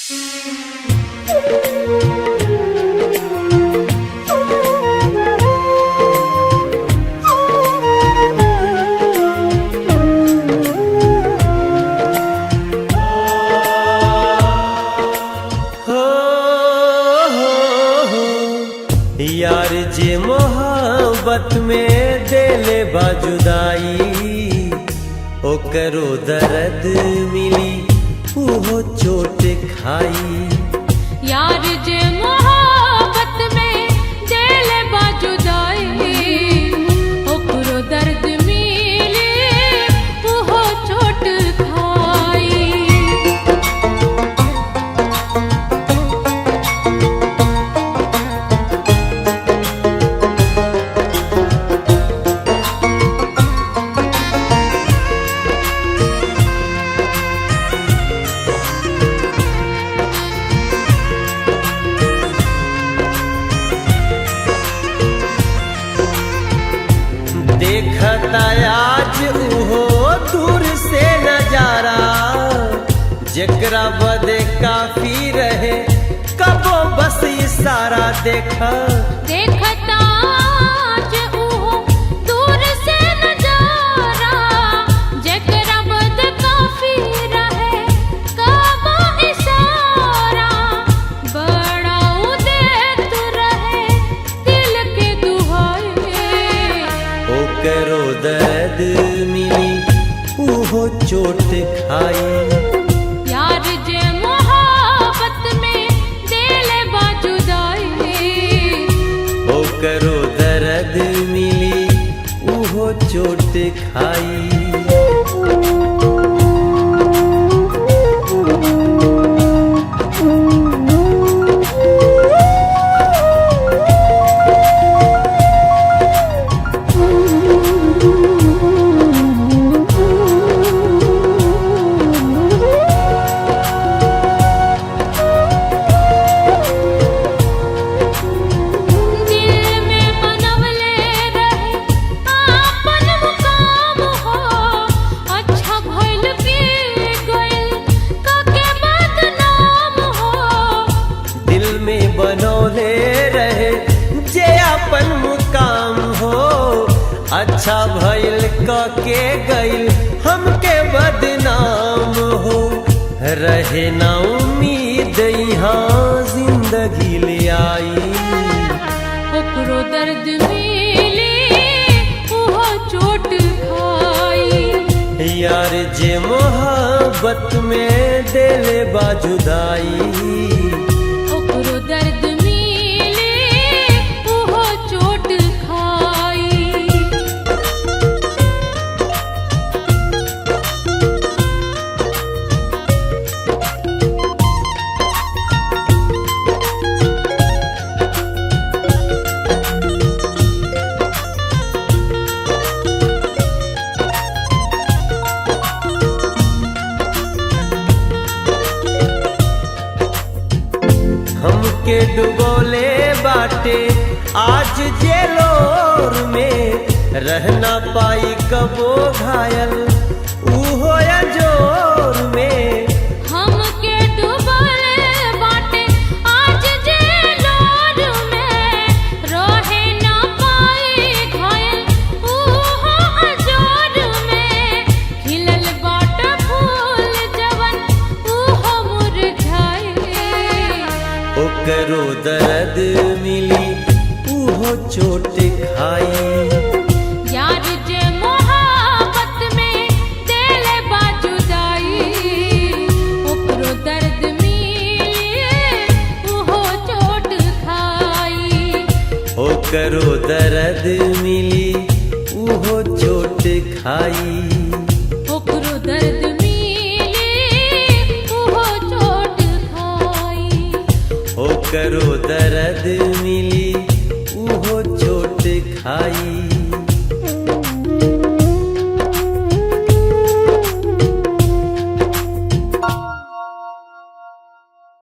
यार जे मोहब्बत में देले बाजुदाई, ओकरो दर्द मिली उहो चोट खाई। यार जे मोहब्बत में देले बाजुदाई, ओकरो दर्द मिली उहो चोट खाई। देखता आज उहो दूर से नजारा, जेकरा बदे काफी रहे कबो बस इशारा। देखता आज उहो दूर से नजारा, जेकरा बदे काफी रहे कबो इशारा। बड़ा उदेत रहे दिल के दुहाई, ओकरो दर्द मिली उहो चोट खाई। यार जे मोहब्बत में देले बाजुदाई, ओकरो दर्द मिली उहो चोट खाई। बनौले रहे जे अपन मुकाम हो, अच्छा भइल के गइल हमके बदनाम हो। रहे ना उम्मीद यहाँ जिंदगी ले आई, ओकरो दर्द मिली उहो चोट खाई। यार जे मोहब्बत में देले बाजुदाई, ओकरो दर्द मिली उहो चोट खाई। हमके डुबोले बाटे आज जेलोर में, रहना पाई कबो घायल उहो जोर में। हमके डुबोले बाटे आज जेलोर में, रहे ना पाई घायल उहो जोर में। खिलल बाटे फूल जवन उहो मुरझाई, ओकरो दर्द मिली उहो चोट खाई। यार जे मोहब्बत में देले बाजुदाई, ओकरो दर्द मिली उहो चोट खाई। ओकरो दर्द मिली उहो चोट खाई। ओकरो दर्द मिली उहो चोट खाई। ओकरो दर्द मिली उहो चोट खाई।